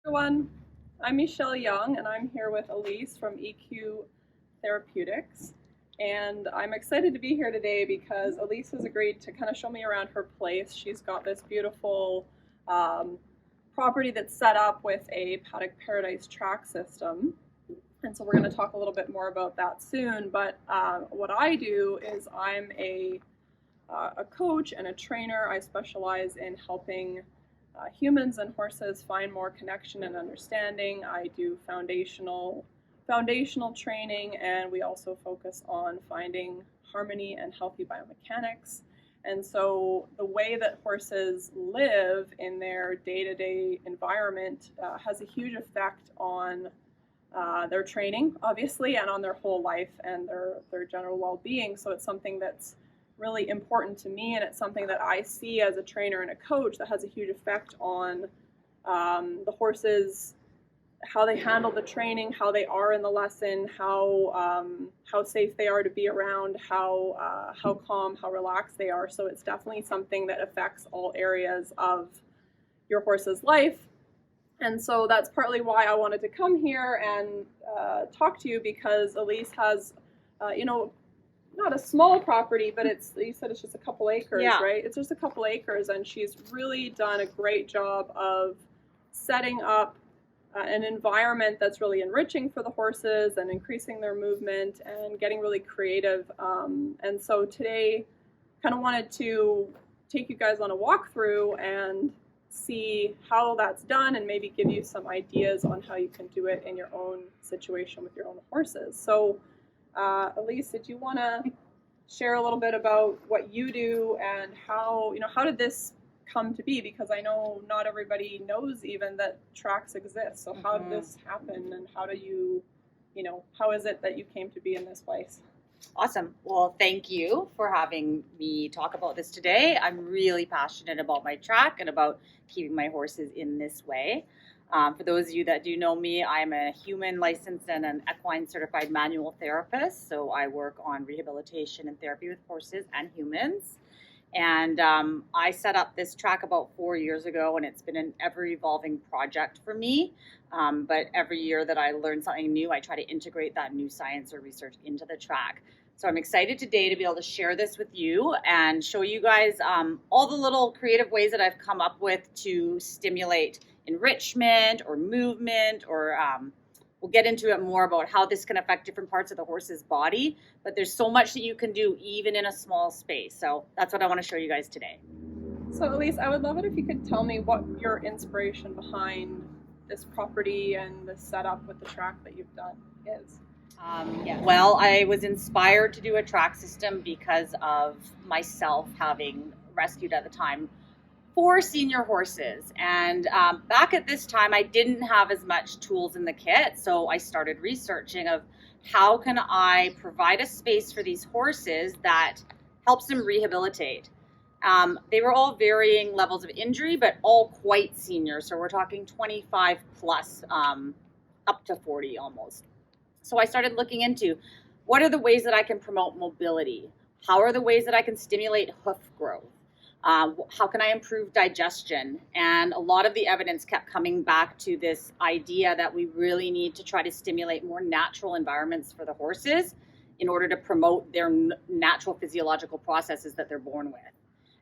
Everyone, I'm Michelle Young and I'm here with Elise from EQ Therapeutics. And I'm excited to be here today because Elise has agreed to kind of show me around her place. She's got this beautiful property that's set up with a paddock paradise track system. And so we're going to talk a little bit more about that soon. But what I do is I'm a coach and a trainer. I specialize in helping humans and horses find more connection and understanding. I do foundational training, and we also focus on finding harmony and healthy biomechanics. And so the way that horses live in their day-to-day environment has a huge effect on their training, obviously, and on their whole life and their general well-being. So it's something that's really important to me, and it's something that I see as a trainer and a coach that has a huge effect on the horses, how they handle the training, how they are in the lesson, how safe they are to be around, how calm, how relaxed they are. So it's definitely something that affects all areas of your horse's life. And so that's partly why I wanted to come here and talk to you, because Elise has, not a small property, but you said it's just a couple acres, Yeah. right? It's just a couple acres, and she's really done a great job of setting up an environment that's really enriching for the horses and increasing their movement and getting really creative. And so today, kind of wanted to take you guys on a walkthrough and see how that's done and maybe give you some ideas on how you can do it in your own situation with your own horses. So Elise, did you want to share a little bit about what you do and how did this come to be? Because I know not everybody knows even that tracks exist. So how did this happen, and how do you, how is it that you came to be in this place? Awesome. Well, thank you for having me talk about this today. I'm really passionate about my track and about keeping my horses in this way. For those of you that do know me, I'm a human licensed and an equine certified manual therapist. So I work on rehabilitation and therapy with horses and humans. And I set up this track about 4 years ago, and it's been an ever-evolving project for me. But every year that I learn something new, I try to integrate that new science or research into the track. So I'm excited today to be able to share this with you and show you guys all the little creative ways that I've come up with to stimulate enrichment or movement, or we'll get into it more about how this can affect different parts of the horse's body. But there's so much that you can do even in a small space. So that's what I want to show you guys today. So Elise, I would love it if you could tell me what your inspiration behind this property and the setup with the track that you've done is. Well, I was inspired to do a track system because of myself having rescued at the time 4 senior horses. And back at this time, I didn't have as much tools in the kit. So I started researching of how can I provide a space for these horses that helps them rehabilitate. They were all varying levels of injury, but all quite senior. So we're talking 25 plus, up to 40 almost. So I started looking into what are the ways that I can promote mobility? How are the ways that I can stimulate hoof growth? How can I improve digestion? And a lot of the evidence kept coming back to this idea that we really need to try to stimulate more natural environments for the horses in order to promote their natural physiological processes that they're born with.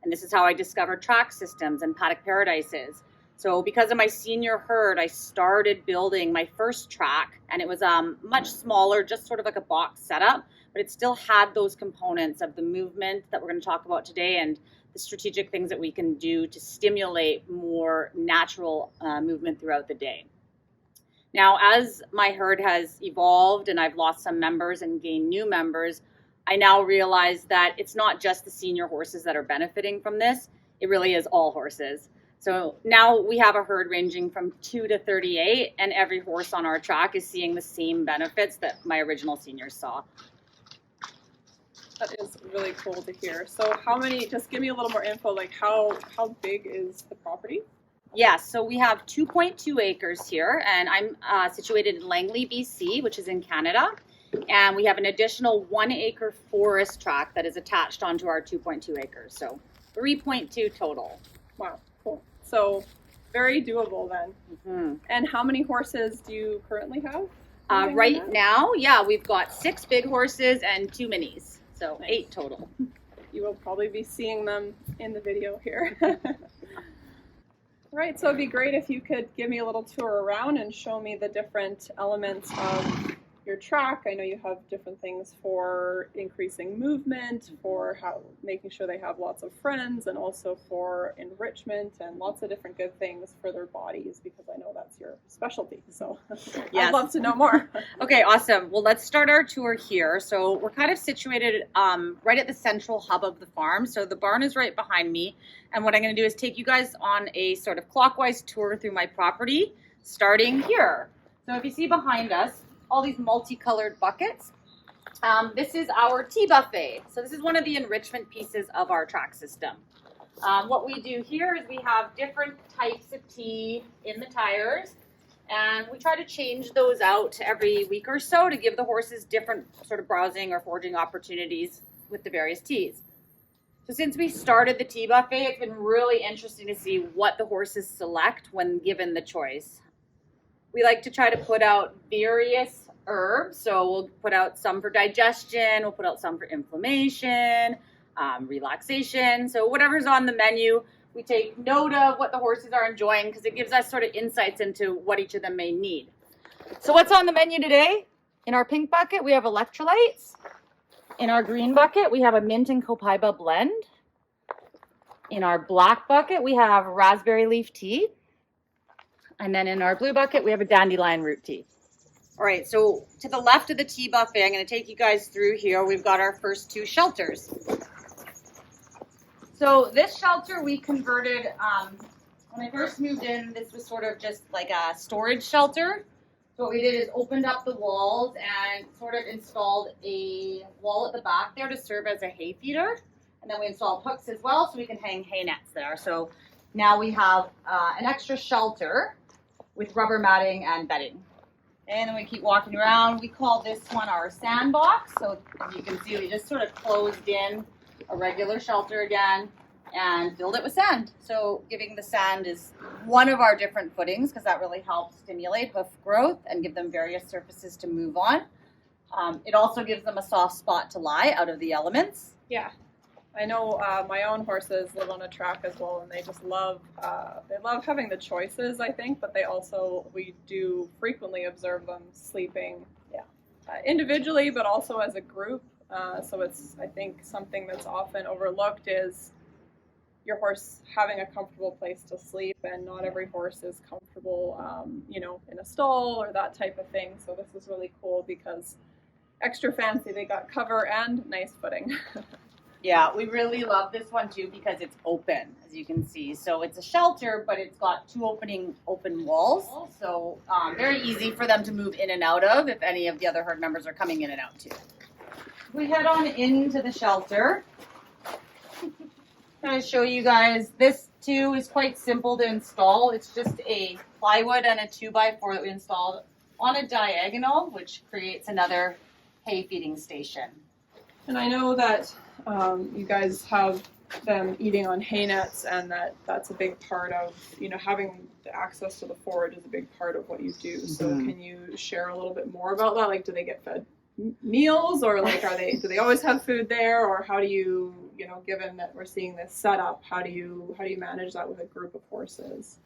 And this is how I discovered track systems and paddock paradises. So because of my senior herd, I started building my first track, and it was much smaller, just sort of like a box setup, but it still had those components of the movement that we're going to talk about today and the strategic things that we can do to stimulate more natural movement throughout the day. Now, as my herd has evolved and I've lost some members and gained new members, I now realize that it's not just the senior horses that are benefiting from this. It really is all horses. So now we have a herd ranging from 2 to 38, and every horse on our track is seeing the same benefits that my original seniors saw. That is really cool to hear. So just give me a little more info, like how big is the property? Yes, so we have 2.2 acres here, and I'm situated in Langley, BC, which is in Canada. And we have an additional 1 acre forest tract that is attached onto our 2.2 acres. So 3.2 total. Wow, cool. So very doable then. Mm-hmm. And how many horses do you currently have? Right now, yeah, we've got 6 big horses and 2 minis, so Nice. 8 total. You will probably be seeing them in the video here. Right, so it'd be great if you could give me a little tour around and show me the different elements of your track. I know you have different things for increasing movement, for making sure they have lots of friends, and also for enrichment and lots of different good things for their bodies, because I know that's your specialty. So Yes. I'd love to know more. Okay, awesome. Well, let's start our tour here. So we're kind of situated right at the central hub of the farm. So the barn is right behind me. And what I'm going to do is take you guys on a sort of clockwise tour through my property, starting here. So if you see behind us, all these multicolored buckets. This is our tea buffet. So this is one of the enrichment pieces of our track system. What we do here is we have different types of tea in the tires, and we try to change those out every week or so to give the horses different sort of browsing or foraging opportunities with the various teas. So since we started the tea buffet, it's been really interesting to see what the horses select when given the choice. We like to try to put out various herbs. So we'll put out some for digestion, we'll put out some for inflammation, relaxation. So whatever's on the menu, we take note of what the horses are enjoying because it gives us sort of insights into what each of them may need. So what's on the menu today? In our pink bucket, we have electrolytes. In our green bucket, we have a mint and copaiba blend. In our black bucket, we have raspberry leaf tea. And then in our blue bucket, we have a dandelion root tea. All right, so to the left of the tea buffet, I'm going to take you guys through here. We've got our first 2 shelters. So this shelter we converted, when I first moved in, this was sort of just like a storage shelter. So what we did is opened up the walls and sort of installed a wall at the back there to serve as a hay feeder. And then we installed hooks as well so we can hang hay nets there. So now we have an extra shelter with rubber matting and bedding. And then we keep walking around. We call this one our sandbox. So as you can see, we just sort of closed in a regular shelter again and filled it with sand. So giving the sand is one of our different footings because that really helps stimulate hoof growth and give them various surfaces to move on. It also gives them a soft spot to lie out of the elements. Yeah. I know my own horses live on a track as well, and they just love having the choices, I think, but we do frequently observe them sleeping individually, but also as a group. So it's, I think, something that's often overlooked is your horse having a comfortable place to sleep, and not every horse is comfortable, in a stall or that type of thing. So this is really cool because extra fancy, they got cover and nice footing. Yeah, we really love this one too because it's open, as you can see. So it's a shelter, but it's got 2 open walls. So very easy for them to move in and out of if any of the other herd members are coming in and out too. We head on into the shelter. I'm going to show you guys, this too is quite simple to install. It's just a plywood and a 2x4 that we installed on a diagonal, which creates another hay feeding station. And I know that you guys have them eating on hay nets, and that's a big part of, having the access to the forage is a big part of what you do. So can you share a little bit more about that? Like, do they get fed meals, or like, do they always have food there, or how do you, given that we're seeing this setup, how do you manage that with a group of horses?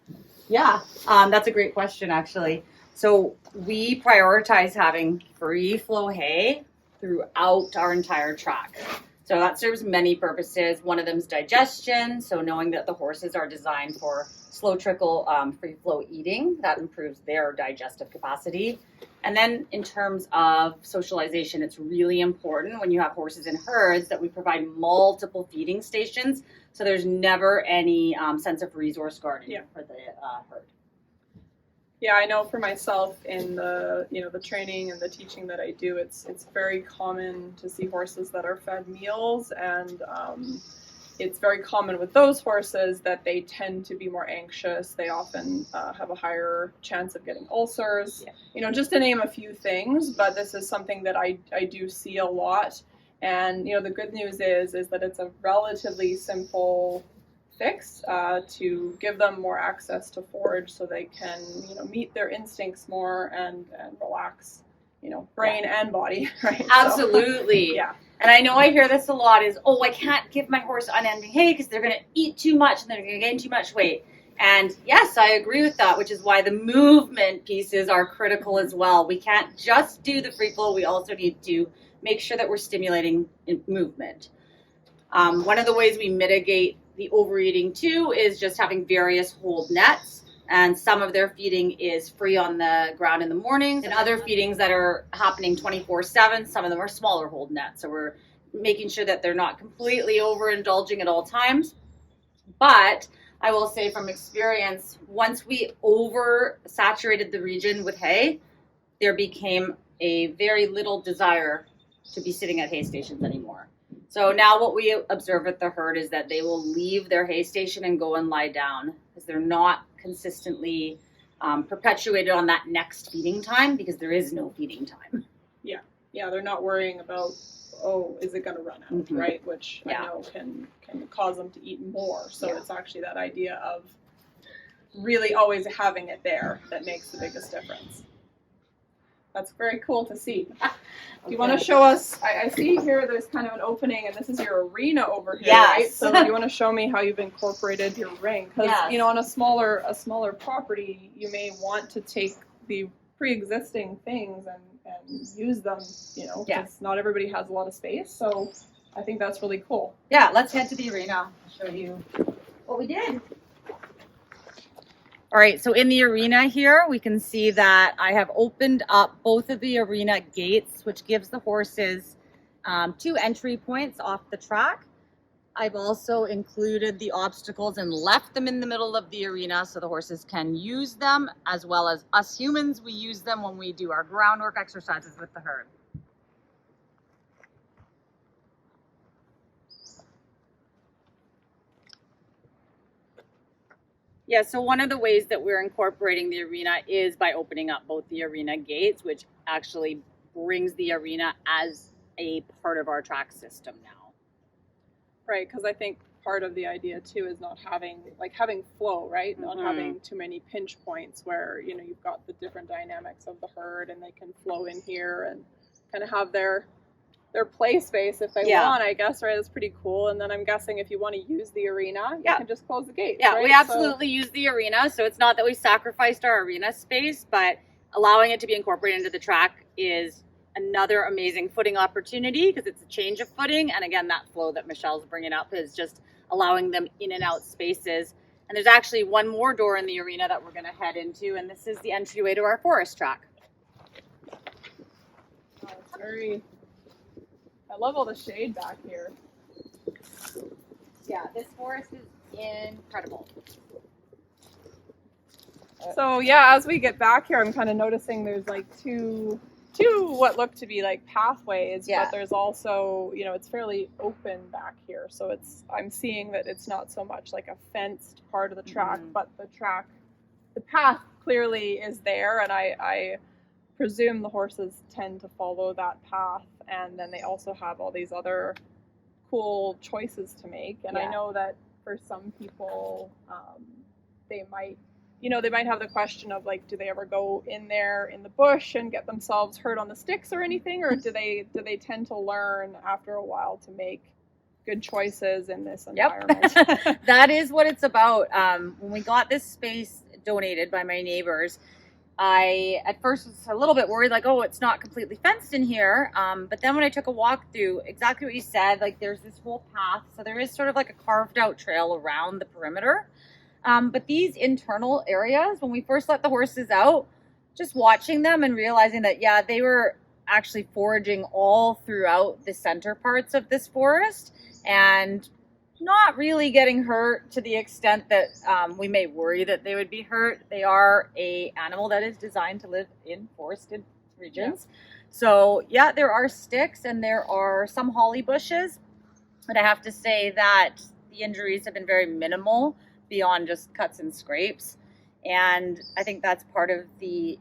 Yeah, that's a great question, actually. So we prioritize having free flow hay throughout our entire track. So that serves many purposes. One of them is digestion. So knowing that the horses are designed for slow trickle, free flow eating, that improves their digestive capacity. And then in terms of socialization, it's really important when you have horses in herds that we provide multiple feeding stations. So there's never any sense of resource guarding for the herd. Yeah, I know for myself in the the training and the teaching that I do, it's very common to see horses that are fed meals, and it's very common with those horses that they tend to be more anxious. They often have a higher chance of getting ulcers, just to name a few things. But this is something that I do see a lot, and the good news is that it's a relatively simple fix to give them more access to forage so they can, meet their instincts more and relax, brain and body, right? Absolutely. So, yeah. And I know I hear this a lot is, oh, I can't give my horse unending hay because they're going to eat too much and they're going to gain too much weight. And yes, I agree with that, which is why the movement pieces are critical as well. We can't just do the free flow. We also need to make sure that we're stimulating movement. One of the ways we mitigate the overeating too is just having various hold nets. And some of their feeding is free on the ground in the mornings, and other feedings that are happening 24/7, some of them are smaller hold nets. So we're making sure that they're not completely overindulging at all times. But I will say from experience, once we oversaturated the region with hay, there became a very little desire to be sitting at hay stations anymore. So now what we observe with the herd is that they will leave their hay station and go and lie down because they're not consistently perpetuated on that next feeding time, because there is no feeding time. Yeah, they're not worrying about, oh, is it going to run out, right? Which I know can cause them to eat more. So it's actually that idea of really always having it there that makes the biggest difference. That's very cool to see. Do you want to show us, I see here there's kind of an opening, and this is your arena over here, right? So do you want to show me how you've incorporated your ring? Because, on a smaller property, you may want to take the pre-existing things and use them, because not everybody has a lot of space. So I think that's really cool. Yeah, let's head to the arena. I'll show you what we did. All right, so in the arena here, we can see that I have opened up both of the arena gates, which gives the horses 2 entry points off the track. I've also included the obstacles and left them in the middle of the arena so the horses can use them, as well as us humans, we use them when we do our groundwork exercises with the herd. Yeah, so one of the ways that we're incorporating the arena is by opening up both the arena gates, which actually brings the arena as a part of our track system now. Right, because I think part of the idea too is not having flow, right? Not having too many pinch points where, you've got the different dynamics of the herd and they can flow in here and kind of have their play space if they want, I guess, right? That's pretty cool. And then I'm guessing if you want to use the arena, you can just close the gates. Yeah, right? We absolutely use the arena. So it's not that we sacrificed our arena space, but allowing it to be incorporated into the track is another amazing footing opportunity because it's a change of footing. And again, that flow that Michelle's bringing up is just allowing them in and out spaces. And there's actually one more door in the arena that we're going to head into, and this is the entryway to our forest track. Oh, it's I love all the shade back here. Yeah, this forest is incredible. So yeah, as we get back here, I'm kind of noticing there's like two what look to be like pathways, but there's also, it's fairly open back here. So I'm seeing that it's not so much like a fenced part of the track, but the path clearly is there, and I presume the horses tend to follow that path, and then they also have all these other cool choices to make. And I know that for some people, they might have the question of like, do they ever go in there in the bush and get themselves hurt on the sticks or anything, or do they tend to learn after a while to make good choices in this environment? That is what it's about. When we got this space donated by my neighbors, I at first was a little bit worried, like, oh, it's not completely fenced in here. But then when I took a walk through, exactly what you said, like there's this whole path. So there is sort of like a carved out trail around the perimeter. But these internal areas, when we first let the horses out, just watching them and realizing that, they were actually foraging all throughout the center parts of this forest and not really getting hurt to the extent that we may worry that they would be hurt. They are an animal that is designed to live in forested regions. So there are sticks and there are some holly bushes, but I have to say that the injuries have been very minimal beyond just cuts and scrapes. And I think that's part of the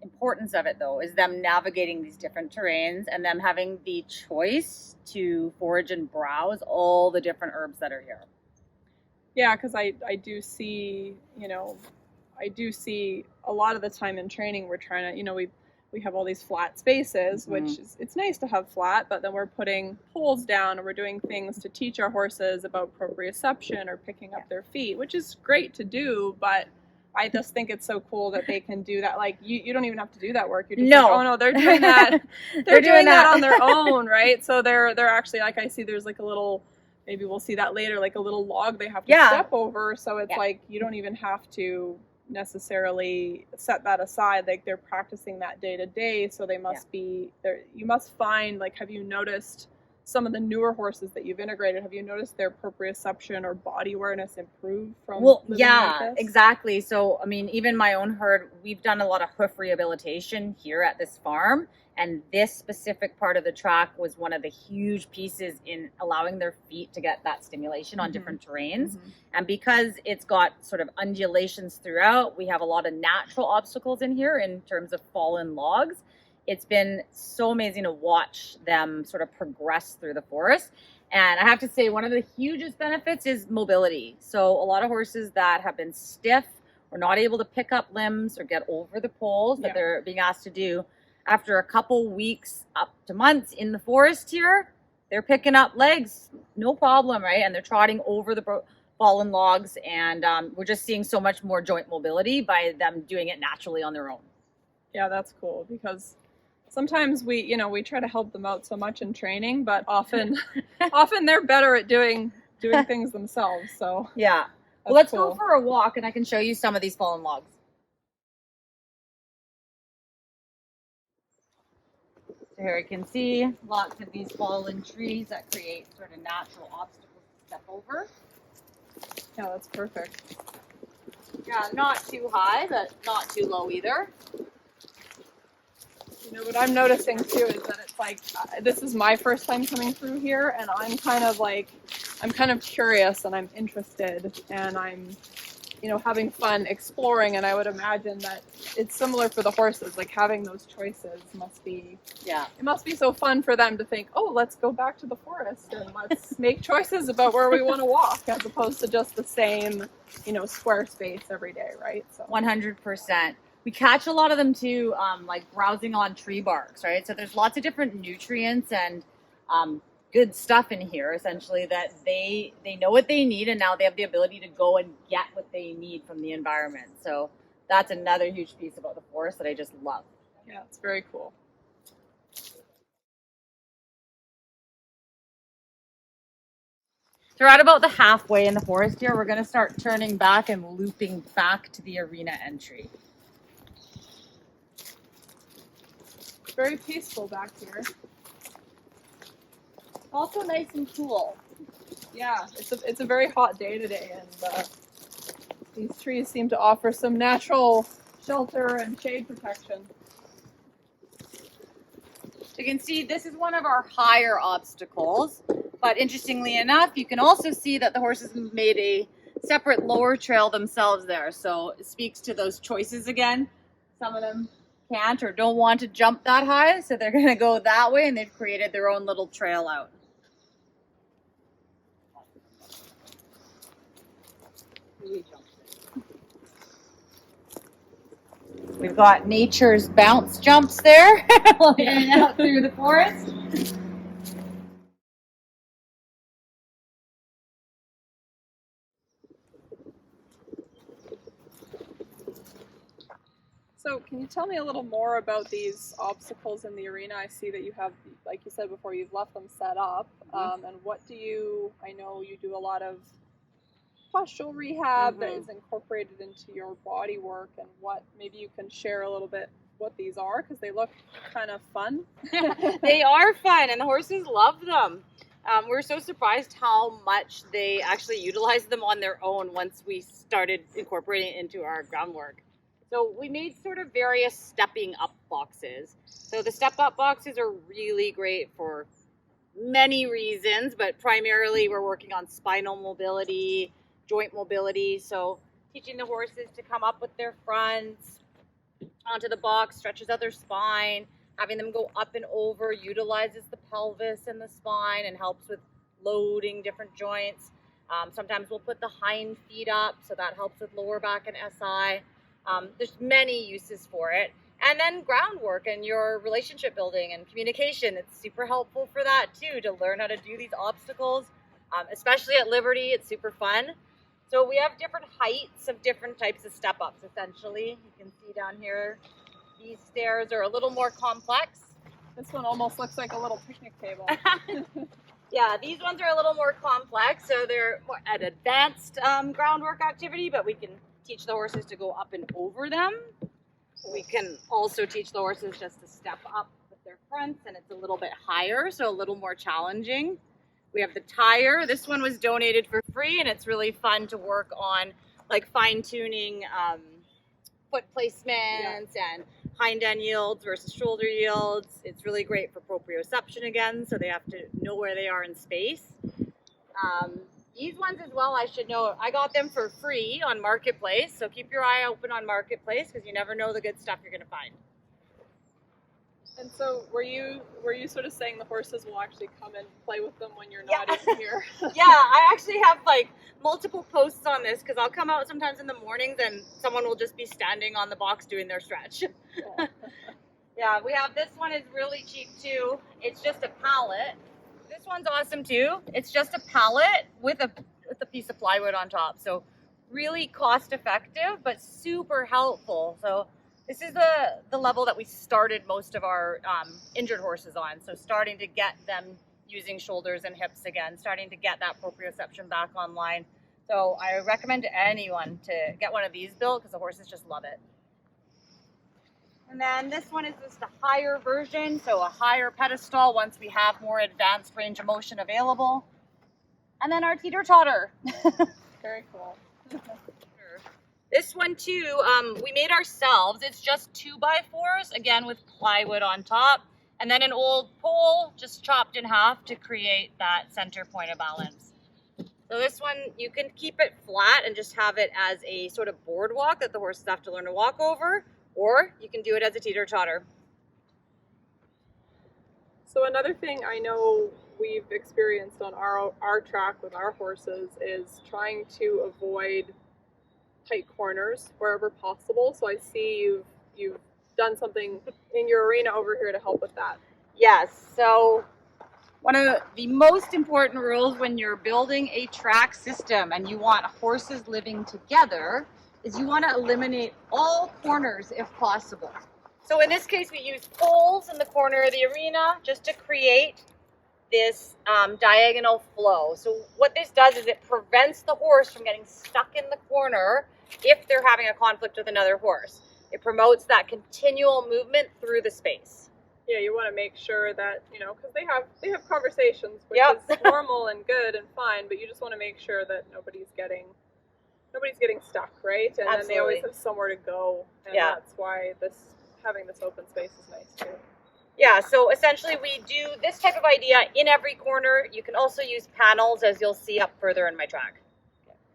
importance of it, though, is them navigating these different terrains and them having the choice to forage and browse all the different herbs that are here. Yeah, because I do see, I do see a lot of the time in training we're trying to, we have all these flat spaces, which is, it's nice to have flat, but then we're putting poles down and we're doing things to teach our horses about proprioception or picking up their feet, which is great to do, but I just think it's so cool that they can do that. Like you don't even have to do that work. You're just like, oh no, they're doing that. They're doing that on their own, right? So they're actually, like, I see there's like a little, maybe we'll see that later, like a little log they have to step over. So it's like you don't even have to necessarily set that aside. Like they're practicing that day to day. So they must be there. You must find, like, have you noticed some of the newer horses that you've integrated, have you noticed their proprioception or body awareness improve from like exactly. So I mean, even my own herd, we've done a lot of hoof rehabilitation here at this farm, and this specific part of the track was one of the huge pieces in allowing their feet to get that stimulation on different terrains. And because it's got sort of undulations throughout, we have a lot of natural obstacles in here in terms of fallen logs. It's been so amazing to watch them sort of progress through the forest. And I have to say, one of the hugest benefits is mobility. So a lot of horses that have been stiff or not able to pick up limbs or get over the poles that they're being asked to do, after a couple weeks up to months in the forest here, they're picking up legs, no problem, right? And they're trotting over the fallen logs. And we're just seeing so much more joint mobility by them doing it naturally on their own. Yeah, that's cool, because sometimes we try to help them out so much in training, but often they're better at doing things themselves. So yeah. Well, let's go for a walk and I can show you some of these fallen logs. So here you can see lots of these fallen trees that create sort of natural obstacles to step over. Yeah, that's perfect. Yeah, not too high, but not too low either. What I'm noticing too is that it's like, this is my first time coming through here, and I'm kind of curious and I'm interested, and I'm, having fun exploring. And I would imagine that it's similar for the horses, like having those choices must be, it must be so fun for them to think, oh, let's go back to the forest and let's make choices about where we want to walk, as opposed to just the same, square space every day, right? So 100%. We catch a lot of them too, like browsing on tree barks, right? So there's lots of different nutrients and good stuff in here, essentially, that they know what they need, and now they have the ability to go and get what they need from the environment. So that's another huge piece about the forest that I just love. Yeah, it's very cool. So we're at about the halfway in the forest here. We're going to start turning back and looping back to the arena entry. Very peaceful back here. Also nice and cool. Yeah, it's a very hot day today, and these trees seem to offer some natural shelter and shade protection. So you can see this is one of our higher obstacles, but interestingly enough, you can also see that the horses made a separate lower trail themselves there. So it speaks to those choices again. Some of them can't or don't want to jump that high, so they're going to go that way, and they've created their own little trail out. We've got nature's bounce jumps there out through the forest. So can you tell me a little more about these obstacles in the arena? I see that you have, like you said before, you've left them set up. And what do you, I know you do a lot of postural rehab that is incorporated into your body work, and what, maybe you can share a little bit what these are, because they look kind of fun. They are fun, and the horses love them. We're so surprised how much they actually utilize them on their own once we started incorporating it into our groundwork. So we made sort of various stepping up boxes. So the step up boxes are really great for many reasons, but primarily we're working on spinal mobility, joint mobility. So teaching the horses to come up with their fronts onto the box stretches out their spine. Having them go up and over utilizes the pelvis and the spine and helps with loading different joints. Sometimes we'll put the hind feet up, so that helps with lower back and SI. There's many uses for it. And then groundwork and your relationship building and communication, it's super helpful for that too, to learn how to do these obstacles, especially at Liberty. It's super fun. So we have different heights of different types of step-ups, essentially. You can see down here, these stairs are a little more complex. This one almost looks like a little picnic table. Yeah, these ones are a little more complex, so they're more an advanced groundwork activity, but we can teach the horses to go up and over them. We can also teach the horses just to step up with their fronts, and it's a little bit higher, so a little more challenging. We have the tire. This one was donated for free, and it's really fun to work on, like fine-tuning foot placements and hind end yields versus shoulder yields. It's really great for proprioception again, so they have to know where they are in space. These ones as well, I should know, I got them for free on Marketplace, so keep your eye open on Marketplace because you never know the good stuff you're going to find. And so were you sort of saying the horses will actually come and play with them when you're not even here? Yeah, I actually have like multiple posts on this because I'll come out sometimes in the mornings and someone will just be standing on the box doing their stretch. Oh. Yeah, we have this one is really cheap too. It's just a pallet. This one's awesome too. It's just a pallet with a piece of plywood on top. So really cost effective, but super helpful. So this is the level that we started most of our injured horses on. So starting to get them using shoulders and hips again, starting to get that proprioception back online. So I recommend to anyone to get one of these built because the horses just love it. And then this one is just a higher version, so a higher pedestal once we have more advanced range of motion available. And then our teeter-totter. Very cool. This one too, we made ourselves. It's just 2x4s, again with plywood on top. And then an old pole just chopped in half to create that center point of balance. So this one, you can keep it flat and just have it as a sort of boardwalk that the horses have to learn to walk over. Or you can do it as a teeter-totter. So another thing I know we've experienced on our track with our horses is trying to avoid tight corners wherever possible. So I see you've done something in your arena over here to help with that. Yes, so one of the most important rules when you're building a track system and you want horses living together is you want to eliminate all corners if possible. So in this case, we use poles in the corner of the arena just to create this diagonal flow. So what this does is it prevents the horse from getting stuck in the corner if they're having a conflict with another horse. It promotes that continual movement through the space. Yeah, you want to make sure that, because they have conversations, which Yep. is normal and good and fine, but you just want to make sure that nobody's getting stuck, right? And then they always Absolutely. have somewhere to go, and Yeah. that's why having this open space is nice too. Yeah, so essentially we do this type of idea in every corner. You can also use panels, as you'll see up further in my track.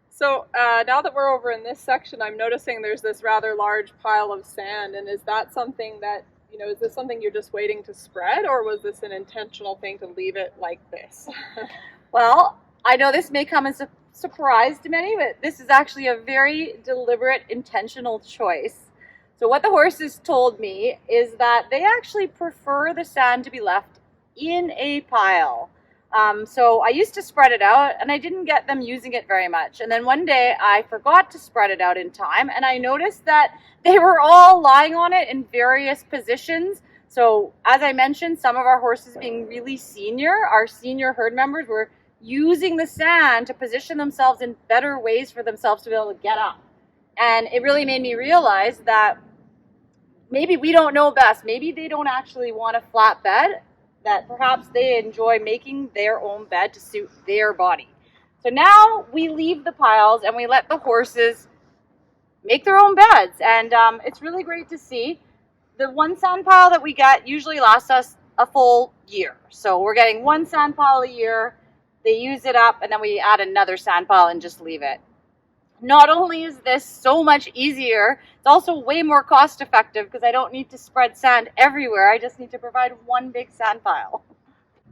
So now that we're over in this section, I'm noticing there's this rather large pile of sand, and is that something that, is this something you're just waiting to spread, or was this an intentional thing to leave it like this? Well, I know this may come as a surprise to many, but this is actually a very deliberate, intentional choice. So what the horses told me is that they actually prefer the sand to be left in a pile. So I used to spread it out and I didn't get them using it very much. And then one day I forgot to spread it out in time and I noticed that they were all lying on it in various positions. So as I mentioned, some of our horses being really senior, our senior herd members were using the sand to position themselves in better ways for themselves to be able to get up. And it really made me realize that maybe we don't know best. Maybe they don't actually want a flat bed, that perhaps they enjoy making their own bed to suit their body. So now we leave the piles and we let the horses make their own beds. And it's really great to see. The one sand pile that we get usually lasts us a full year. So we're getting one sand pile a year. They use it up and then we add another sand pile and just leave it. Not only is this so much easier, it's also way more cost effective because I don't need to spread sand everywhere. I just need to provide one big sand pile.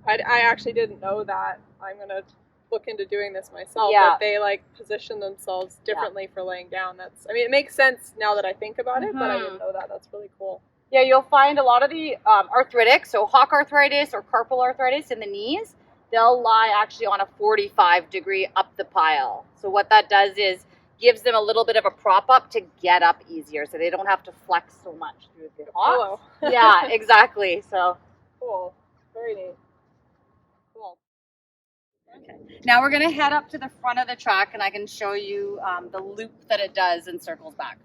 I actually didn't know that. I'm going to look into doing this myself. Yeah. But they like position themselves differently for laying down. That's, I mean, it makes sense now that I think about it, but I didn't know that. That's really cool. Yeah, you'll find a lot of the arthritic, so hock arthritis or carpal arthritis in the knees, they'll lie actually on a 45-degree up the pile. So what that does is gives them a little bit of a prop up to get up easier, so they don't have to flex so much through the hock. Yeah, exactly. So cool. Very neat. Cool. Okay. Now we're going to head up to the front of the track, and I can show you the loop that it does and circles back.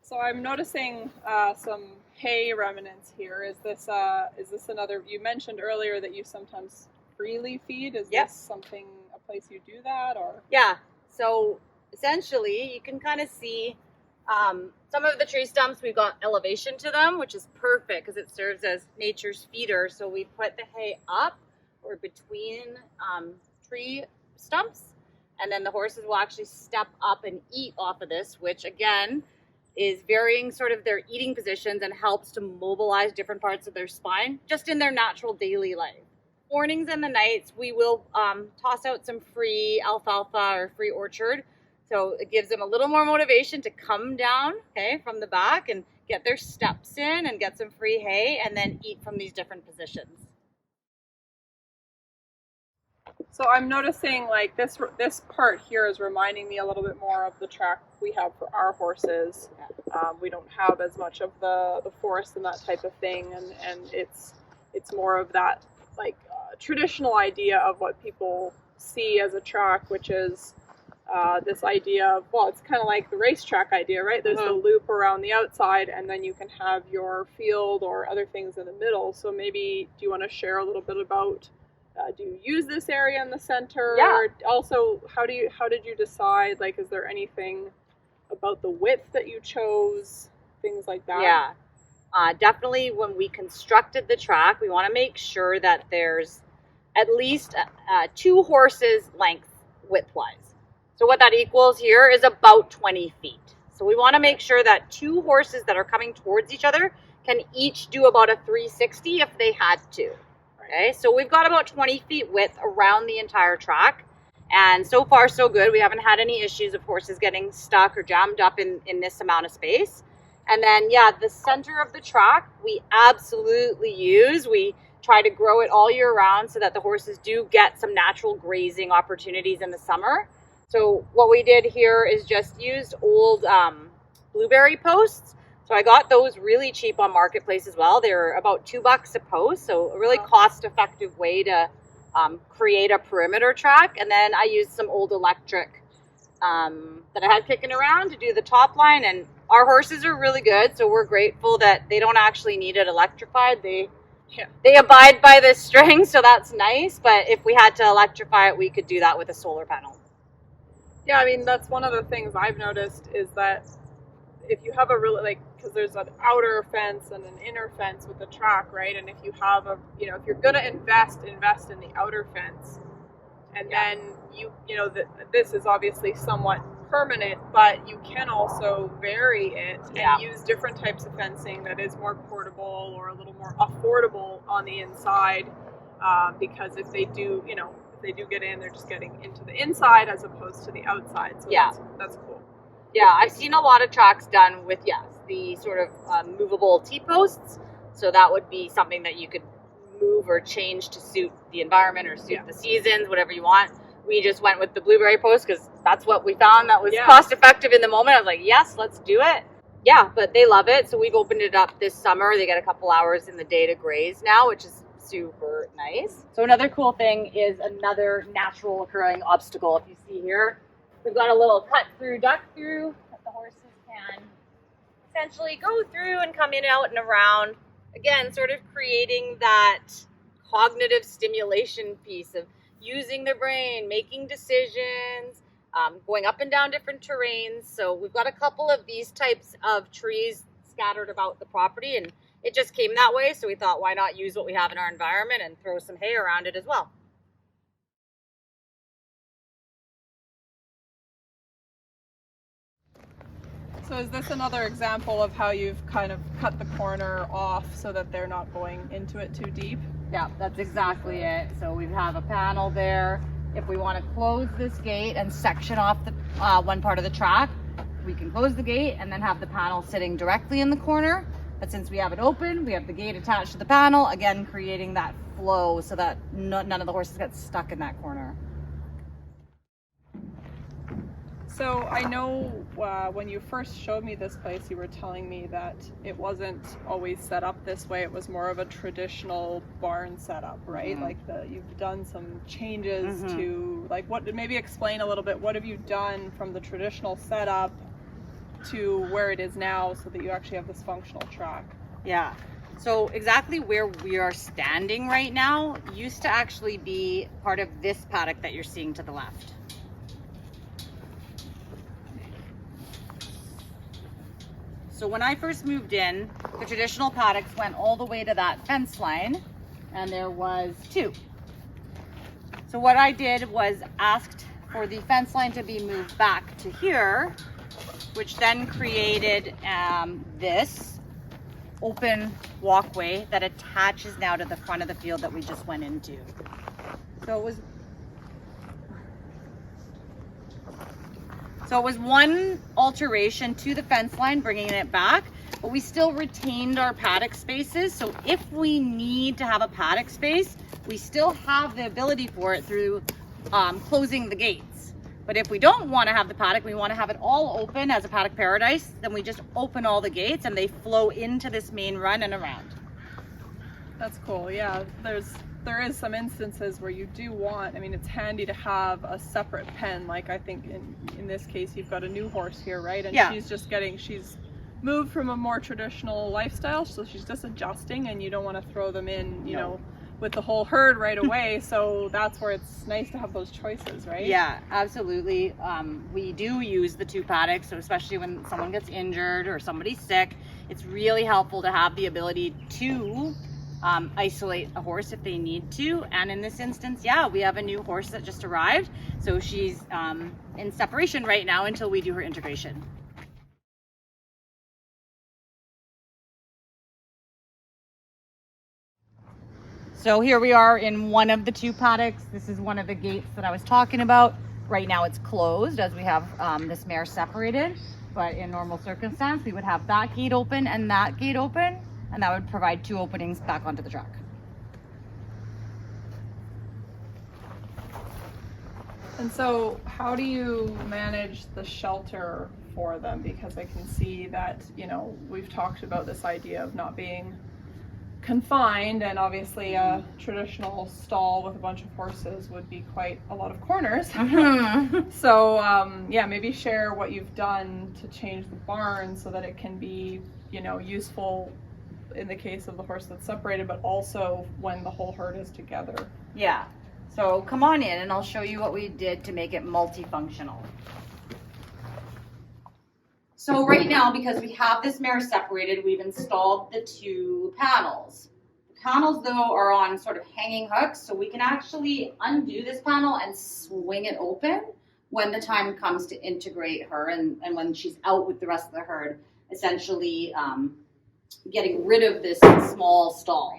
So I'm noticing some hay remnants here. Is this another? You mentioned earlier that you sometimes freely feed. Is this something, a place you do that, or? Yeah. So essentially, you can kind of see some of the tree stumps. We've got elevation to them, which is perfect because it serves as nature's feeder. So we put the hay up or between tree stumps, and then the horses will actually step up and eat off of this, which again is varying sort of their eating positions and helps to mobilize different parts of their spine just in their natural daily life. Mornings and the nights, we will toss out some free alfalfa or free orchard. So it gives them a little more motivation to come down, okay, from the back and get their steps in and get some free hay and then eat from these different positions. So I'm noticing like this part here is reminding me a little bit more of the track we have for our horses. We don't have as much of the forest and that type of thing, and it's more of that like traditional idea of what people see as a track, which is this idea of, well, it's kind of like the racetrack idea, right? There's the loop around the outside, and then you can have your field or other things in the middle. So maybe, do you want to share a little bit about, do you use this area in the center? Yeah. Also, how did you decide, like, is there anything about the width that you chose, things like that? Yeah. Definitely when we constructed the track, we want to make sure that there's at least 2 horses length width-wise. So what that equals here is about 20 feet. So we want to make sure that 2 horses that are coming towards each other can each do about a 360 if they had to. Okay, so we've got about 20 feet width around the entire track. And so far so good. We haven't had any issues of horses getting stuck or jammed up in this amount of space. And then, yeah, the center of the track, we absolutely use. We try to grow it all year round so that the horses do get some natural grazing opportunities in the summer. So what we did here is just used old blueberry posts. So I got those really cheap on Marketplace as well. They're about $2 a post, so a really cost-effective way to create a perimeter track. And then I used some old electric that I had kicking around to do the top line. And our horses are really good, so we're grateful that they don't actually need it electrified. They abide by the string, so that's nice. But if we had to electrify it, we could do that with a solar panel. Yeah, I mean, that's one of the things I've noticed is that if you have a really, like, because there's an outer fence and an inner fence with the track, right? And if you have a, you know, if you're going to invest in the outer fence, and then this is obviously somewhat permanent, but you can also vary it and use different types of fencing that is more portable or a little more affordable on the inside, because if they do, if they do get in, they're just getting into the inside as opposed to the outside. So that's cool. Yeah, I've seen a lot of tracks done with, the sort of movable T-posts. So that would be something that you could move or change to suit the environment or suit the seasons, whatever you want. We just went with the blueberry post because that's what we found that was cost effective in the moment. I was like, yes, let's do it. Yeah, but they love it. So we've opened it up this summer. They get a couple hours in the day to graze now, which is super nice. So another cool thing is another natural occurring obstacle. If you see here, we've got a little cut through, duck through that the horses can essentially go through and come in, out, and around. Again, sort of creating that cognitive stimulation piece of using their brain, making decisions, going up and down different terrains. So we've got a couple of these types of trees scattered about the property, and it just came that way. So we thought, why not use what we have in our environment and throw some hay around it as well. So is this another example of how you've kind of cut the corner off so that they're not going into it too deep? Yeah, that's exactly it. So we have a panel there. If we want to close this gate and section off the one part of the track, we can close the gate and then have the panel sitting directly in the corner. But since we have it open, we have the gate attached to the panel, again creating that flow so that none of the horses get stuck in that corner. So I know when you first showed me this place, you were telling me that it wasn't always set up this way. It was more of a traditional barn setup, right? Mm-hmm. Like you've done some changes Mm-hmm. to, like, what, maybe explain a little bit, what have you done from the traditional setup to where it is now so that you actually have this functional track? Yeah. So exactly where we are standing right now used to actually be part of this paddock that you're seeing to the left. So when I first moved in, the traditional paddocks went all the way to that fence line, and there was 2. So what I did was asked for the fence line to be moved back to here, which then created this open walkway that attaches now to the front of the field that we just went into. So it was one alteration to the fence line, bringing it back, but we still retained our paddock spaces. So if we need to have a paddock space, we still have the ability for it through closing the gates. But if we don't want to have the paddock, we want to have it all open as a paddock paradise, then we just open all the gates and they flow into this main run and around. That's cool. Yeah, there is some instances where you do want, I mean, it's handy to have a separate pen. Like I think in this case, you've got a new horse here, right? And yeah. she's moved from a more traditional lifestyle, so she's just adjusting, and you don't want to throw them in, you know, with the whole herd right away. So that's where it's nice to have those choices, right? Yeah, absolutely. We do use the 2 paddocks, so especially when someone gets injured or somebody's sick, it's really helpful to have the ability to isolate a horse if they need to. And in this instance, yeah, we have a new horse that just arrived, so she's in separation right now until we do her integration. So here we are in one of the 2 paddocks. This is one of the gates that I was talking about. Right now it's closed as we have this mare separated, but in normal circumstance we would have that gate open and that gate open, and that would provide 2 openings back onto the track. And so how do you manage the shelter for them? Because I can see that, you know, we've talked about this idea of not being confined, and obviously a traditional stall with a bunch of horses would be quite a lot of corners. So yeah, maybe share what you've done to change the barn so that it can be, you know, useful in the case of the horse that's separated, but also when the whole herd is together. Yeah, so come on in and I'll show you what we did to make it multifunctional. So right now, because we have this mare separated, we've installed the 2 panels. The panels though are on sort of hanging hooks, so we can actually undo this panel and swing it open when the time comes to integrate her, and when she's out with the rest of the herd, essentially getting rid of this small stall.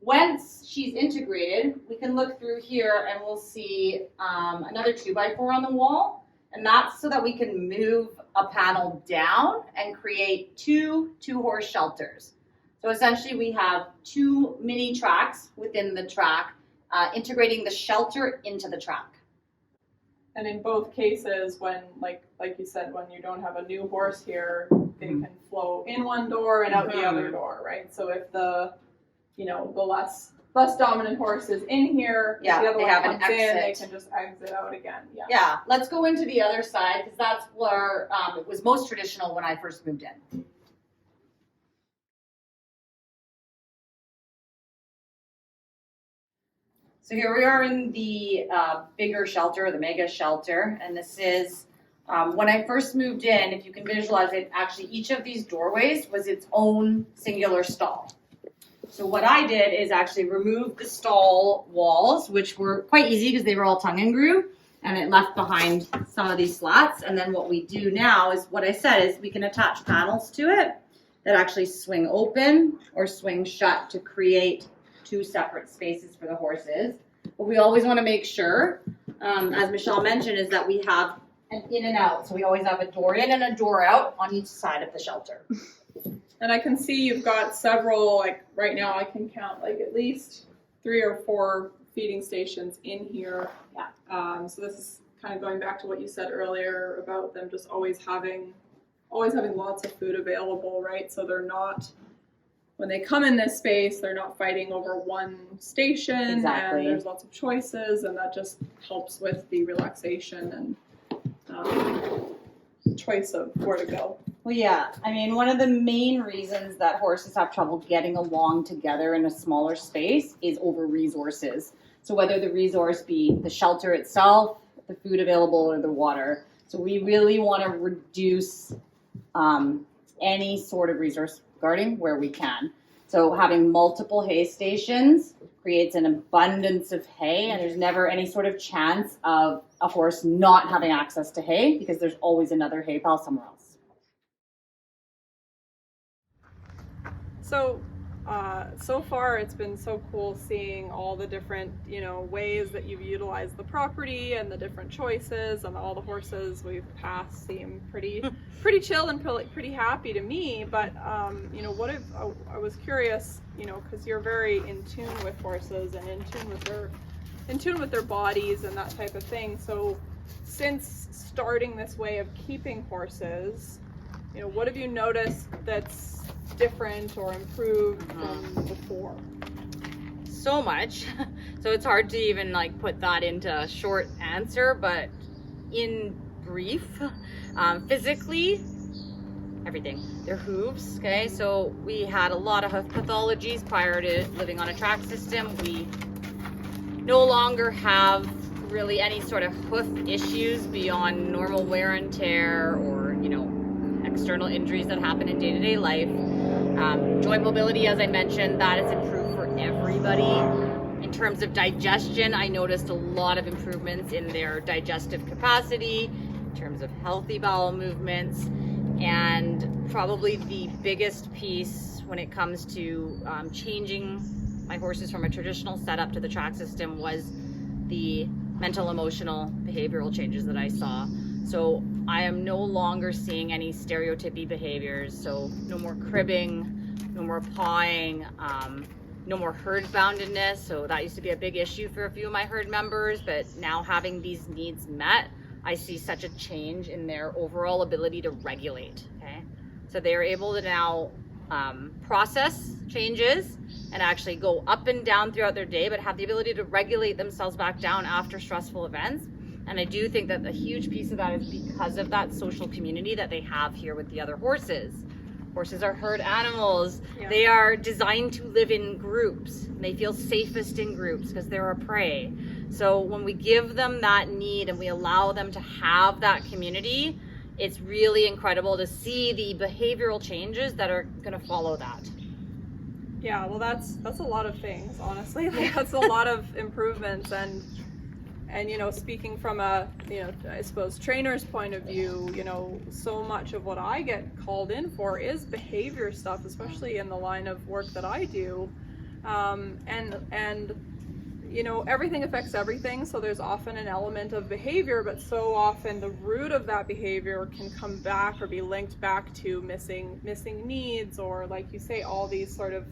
Once she's integrated, we can look through here and we'll see another 2x4 on the wall, and that's so that we can move a panel down and create 2 horse shelters. So essentially we have 2 mini tracks within the track, integrating the shelter into the track. And in both cases, when, like you said, when you don't have a new horse here, they can flow in one door and out the other door, right? So if the, you know, the less dominant horse is in here, yeah, the other they one have comes an in, they exit. can just exit out again. Yeah. Yeah, let's go into the other side because that's where it was most traditional when I first moved in. So here we are in the bigger shelter, the mega shelter, and this is when I first moved in. If you can visualize it, actually each of these doorways was its own singular stall. So what I did is actually remove the stall walls, which were quite easy because they were all tongue and groove, and it left behind some of these slats. And then what we do now is, what I said is, we can attach panels to it that actually swing open or swing shut to create 2 separate spaces for the horses. But we always want to make sure, as Michelle mentioned, is that we have an in and out. So we always have a door in and a door out on each side of the shelter. And I can see you've got several, like right now I can count like at least 3 or 4 feeding stations in here. Yeah. So this is kind of going back to what you said earlier about them just always having lots of food available, right? So they're not, when they come in this space, they're not fighting over one station. Exactly. And there's lots of choices, and that just helps with the relaxation and choice of where to go. Well, yeah. I mean, one of the main reasons that horses have trouble getting along together in a smaller space is over resources. So whether the resource be the shelter itself, the food available, or the water. So we really want to reduce any sort of resource guarding where we can. So having multiple hay stations creates an abundance of hay, and there's never any sort of chance of a horse not having access to hay because there's always another hay pile somewhere else. So far it's been so cool seeing all the different, ways that you've utilized the property and the different choices, and all the horses we've passed seem pretty chill and pretty happy to me. But I was curious, because you're very in tune with horses and in tune with their bodies and that type of thing. So since starting this way of keeping horses, what have you noticed that's different or improved from before? So much. So it's hard to even put that into a short answer, but in brief, physically, everything. Their hooves, okay? So we had a lot of hoof pathologies prior to living on a track system. We no longer have really any sort of hoof issues beyond normal wear and tear or, external injuries that happen in day-to-day life. Joint mobility, as I mentioned, that has improved for everybody. In terms of digestion, I noticed a lot of improvements in their digestive capacity, in terms of healthy bowel movements, and probably the biggest piece when it comes to changing my horses from a traditional setup to the track system was the mental, emotional, behavioral changes that I saw. So I am no longer seeing any stereotypy behaviors. So no more cribbing, no more pawing, no more herd boundedness. So that used to be a big issue for a few of my herd members, but now having these needs met, I see such a change in their overall ability to regulate. Okay, so they are able to now process changes and actually go up and down throughout their day, but have the ability to regulate themselves back down after stressful events. And I do think that a huge piece of that is because of that social community that they have here with the other horses. Horses are herd animals. Yeah. They are designed to live in groups. They feel safest in groups because they're a prey. So when we give them that need and we allow them to have that community, it's really incredible to see the behavioral changes that are going to follow that. Yeah, well, that's a lot of things, honestly. That's a lot of improvements, and speaking from a I suppose trainer's point of view, so much of what I get called in for is behavior stuff, especially in the line of work that I do, and everything affects everything. So there's often an element of behavior, but so often the root of that behavior can come back or be linked back to missing needs, or like you say, all these sort of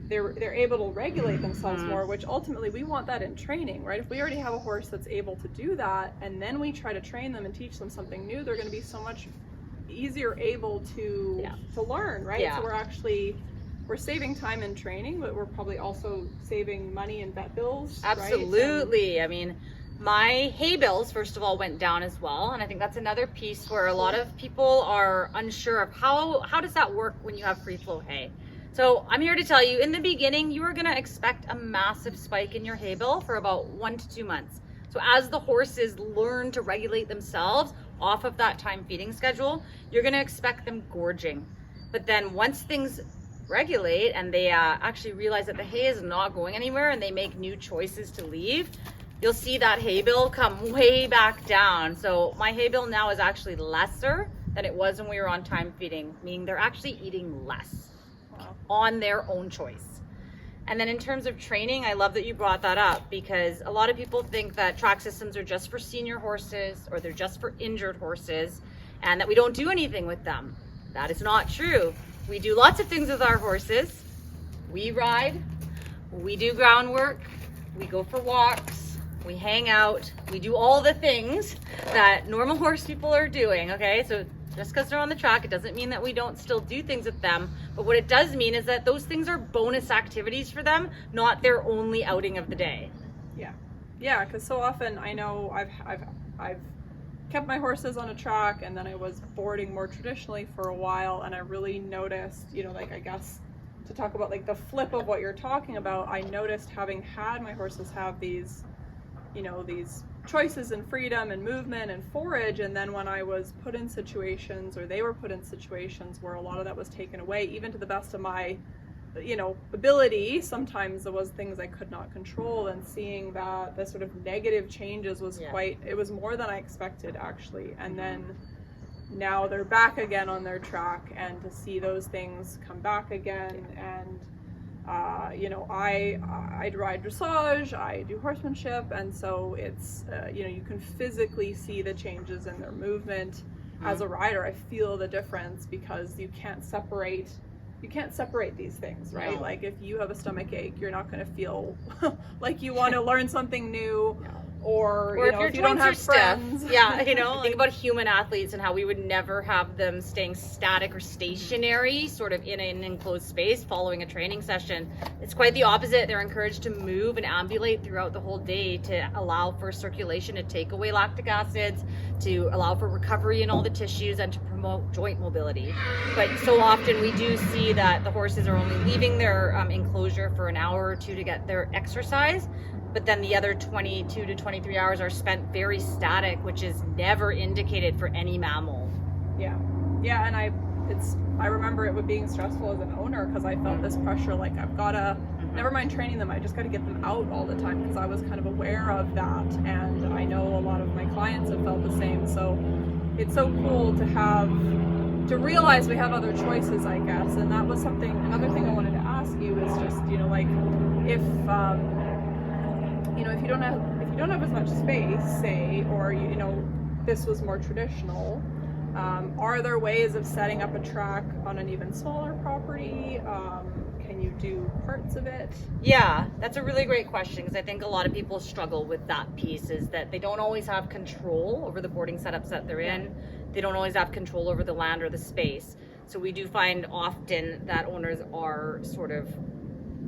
they're able to regulate themselves more, which ultimately we want that in training, right? If we already have a horse that's able to do that, and then we try to train them and teach them something new, they're going to be so much easier able to learn, right? Yeah. So we're saving time in training, but we're probably also saving money in vet bills. Absolutely. Right? I mean, my hay bills, first of all, went down as well. And I think that's another piece where a lot of people are unsure of how does that work when you have free flow hay. So I'm here to tell you, in the beginning, you are going to expect a massive spike in your hay bill for about 1 to 2 months. So as the horses learn to regulate themselves off of that time feeding schedule, you're going to expect them gorging. But then once things regulate and they actually realize that the hay is not going anywhere and they make new choices to leave, you'll see that hay bill come way back down. So my hay bill now is actually lesser than it was when we were on time feeding, meaning they're actually eating less on their own choice. And then in terms of training, I love that you brought that up, because a lot of people think that track systems are just for senior horses or they're just for injured horses and that we don't do anything with them. That is not true. We do lots of things with our horses. We ride, we do groundwork, we go for walks, we hang out, we do all the things that normal horse people are doing, okay? So just because they're on the track, it doesn't mean that we don't still do things with them. But what it does mean is that those things are bonus activities for them, not their only outing of the day. Yeah, because so often I know I've kept my horses on a track, and then I was boarding more traditionally for a while, and I really noticed, like, I guess to talk about like the flip of what you're talking about, I noticed, having had my horses have these choices and freedom and movement and forage, and then when I was put in situations, or they were put in situations where a lot of that was taken away, even to the best of my ability, sometimes there was things I could not control, and seeing that the sort of negative changes was it was more than I expected, actually. And then now they're back again on their track, and to see those things come back again, and I ride dressage, I do horsemanship, and so it's you can physically see the changes in their movement. As a rider, I feel the difference, because you can't separate these things, right? No. Like, if you have a stomach ache, you're not going to feel like you want to learn something new. No. Or if you don't have friends. Think about human athletes and how we would never have them staying static or stationary, sort of in an enclosed space following a training session. It's quite the opposite. They're encouraged to move and ambulate throughout the whole day to allow for circulation, to take away lactic acids, to allow for recovery in all the tissues, and to promote joint mobility. But so often we do see that the horses are only leaving their enclosure for an hour or two to get their exercise, but then the other 22 to 23 hours are spent very static, which is never indicated for any mammal. Yeah, and I remember it being stressful as an owner, because I felt this pressure, like, I've gotta, never mind training them, I just gotta get them out all the time, because I was kind of aware of that, and I know a lot of my clients have felt the same. So it's so cool to realize we have other choices, I guess. And that was another thing I wanted to ask you is just, like, if if you don't have as much space, say, or this was more traditional, are there ways of setting up a track on an even smaller property? Can you do parts of it? Yeah, that's a really great question, because I think a lot of people struggle with that piece, is that they don't always have control over the boarding setups that they're in. They don't always have control over the land or the space. So we do find often that owners are sort of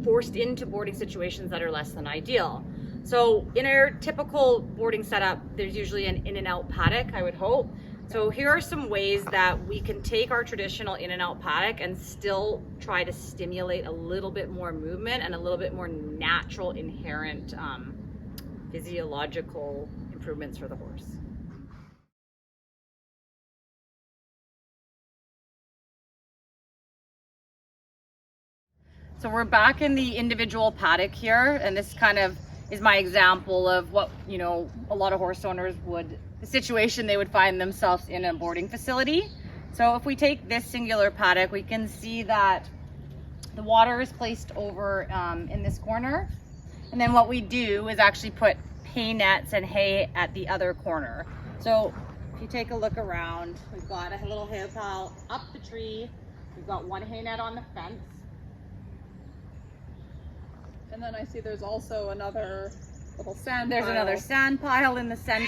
forced into boarding situations that are less than ideal. So in our typical boarding setup, there's usually an in and out paddock, I would hope. So here are some ways that we can take our traditional in and out paddock and still try to stimulate a little bit more movement and a little bit more natural, inherent physiological improvements for the horse. So we're back in the individual paddock here, and this kind of is my example of what, a lot of horse owners the situation they would find themselves in a boarding facility. So if we take this singular paddock, we can see that the water is placed over in this corner. And then what we do is actually put hay nets and hay at the other corner. So if you take a look around, we've got a little hay pile up the tree. We've got one hay net on the fence. And then I see there's also another little sand There's pile. another sand pile in the center.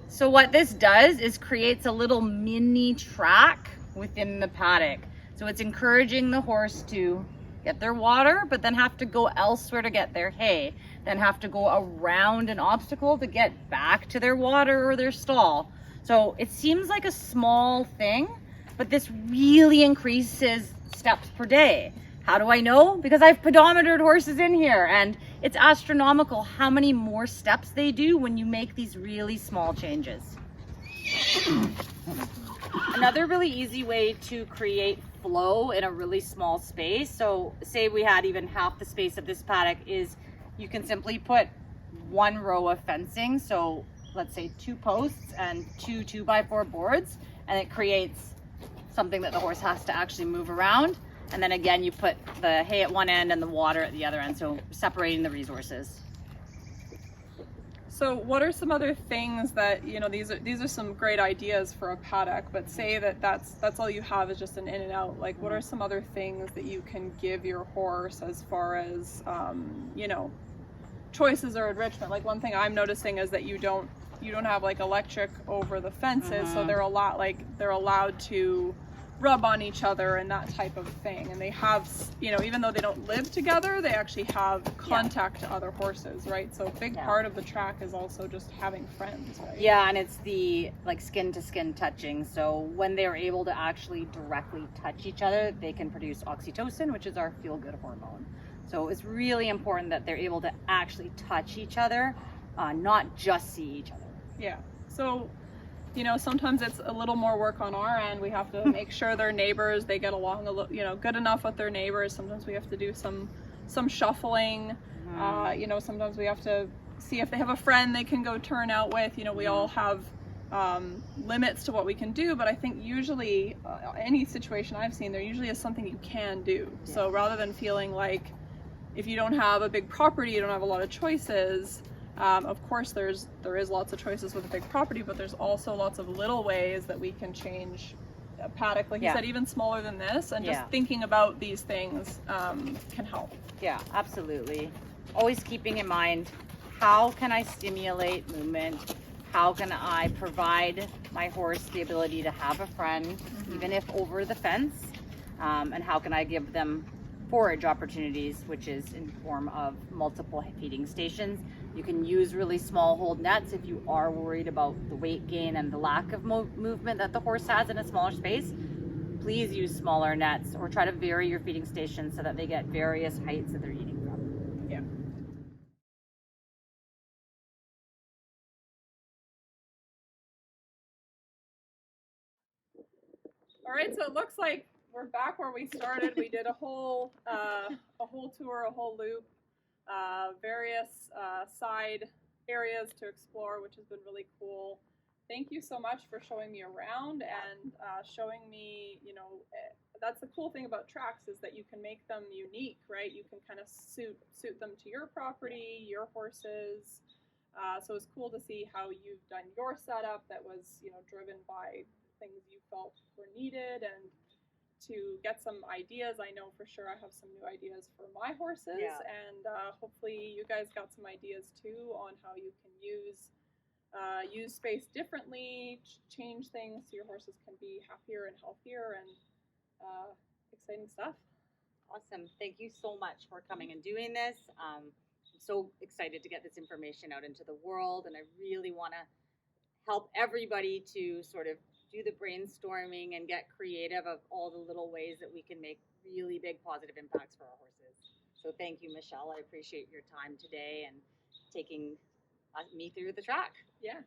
So what this does is creates a little mini track within the paddock. So it's encouraging the horse to get their water, but then have to go elsewhere to get their hay, then have to go around an obstacle to get back to their water or their stall. So it seems like a small thing, but this really increases steps per day. How do I know? Because I've pedometered horses in here, and it's astronomical how many more steps they do when you make these really small changes. Another really easy way to create flow in a really small space, so say we had even half the space of this paddock, is you can simply put one row of fencing, so let's say 2 posts and 2 2x4 boards, and it creates something that the horse has to actually move around. And then again, you put the hay at one end and the water at the other end, so separating the resources. So what are some other things that, these are some great ideas for a paddock, but say that that's all you have is just an in and out. Like, what are some other things that you can give your horse as far as, choices or enrichment? Like, one thing I'm noticing is that you don't have like electric over the fences, so they're allowed to rub on each other and that type of thing, and they have, even though they don't live together, they actually have contact to other horses, right? So a big part of the track is also just having friends, right? Yeah, and it's the like skin to skin touching. So when they're able to actually directly touch each other, they can produce oxytocin, which is our feel good hormone. So it's really important that they're able to actually touch each other, not just see each other. Yeah. So sometimes it's a little more work on our end. We have to make sure their neighbors, they get along good enough with their neighbors. Sometimes we have to do some shuffling. Sometimes we have to see if they have a friend they can go turn out with. We all have limits to what we can do, but I think usually any situation I've seen, there usually is something you can do. Yeah. So rather than feeling like if you don't have a big property, you don't have a lot of choices. Of course, there is lots of choices with a big property, but there's also lots of little ways that we can change a paddock, like you said, even smaller than this, and just thinking about these things can help. Yeah, absolutely. Always keeping in mind, how can I stimulate movement? How can I provide my horse the ability to have a friend, even if over the fence? And how can I give them forage opportunities, which is in form of multiple feeding stations. You can use really small hold nets if you are worried about the weight gain and the lack of movement that the horse has in a smaller space. Please use smaller nets, or try to vary your feeding stations so that they get various heights that they're eating from. Yeah. All right, so it looks like we're back where we started. We did a whole tour, a whole loop, various side areas to explore, which has been really cool. Thank you so much for showing me around and showing me, that's the cool thing about tracks, is that you can make them unique, right? You can kind of suit them to your property, your horses. So it's cool to see how you've done your setup that was, driven by things you felt were needed, and to get some ideas. I know for sure I have some new ideas for my horses, and hopefully you guys got some ideas too on how you can use space differently, change things so your horses can be happier and healthier, and exciting stuff. Awesome. Thank you so much for coming and doing this. I'm so excited to get this information out into the world, and I really want to help everybody to sort of do the brainstorming and get creative of all the little ways that we can make really big positive impacts for our horses. So thank you, Michelle. I appreciate your time today and taking me through the track. Yeah.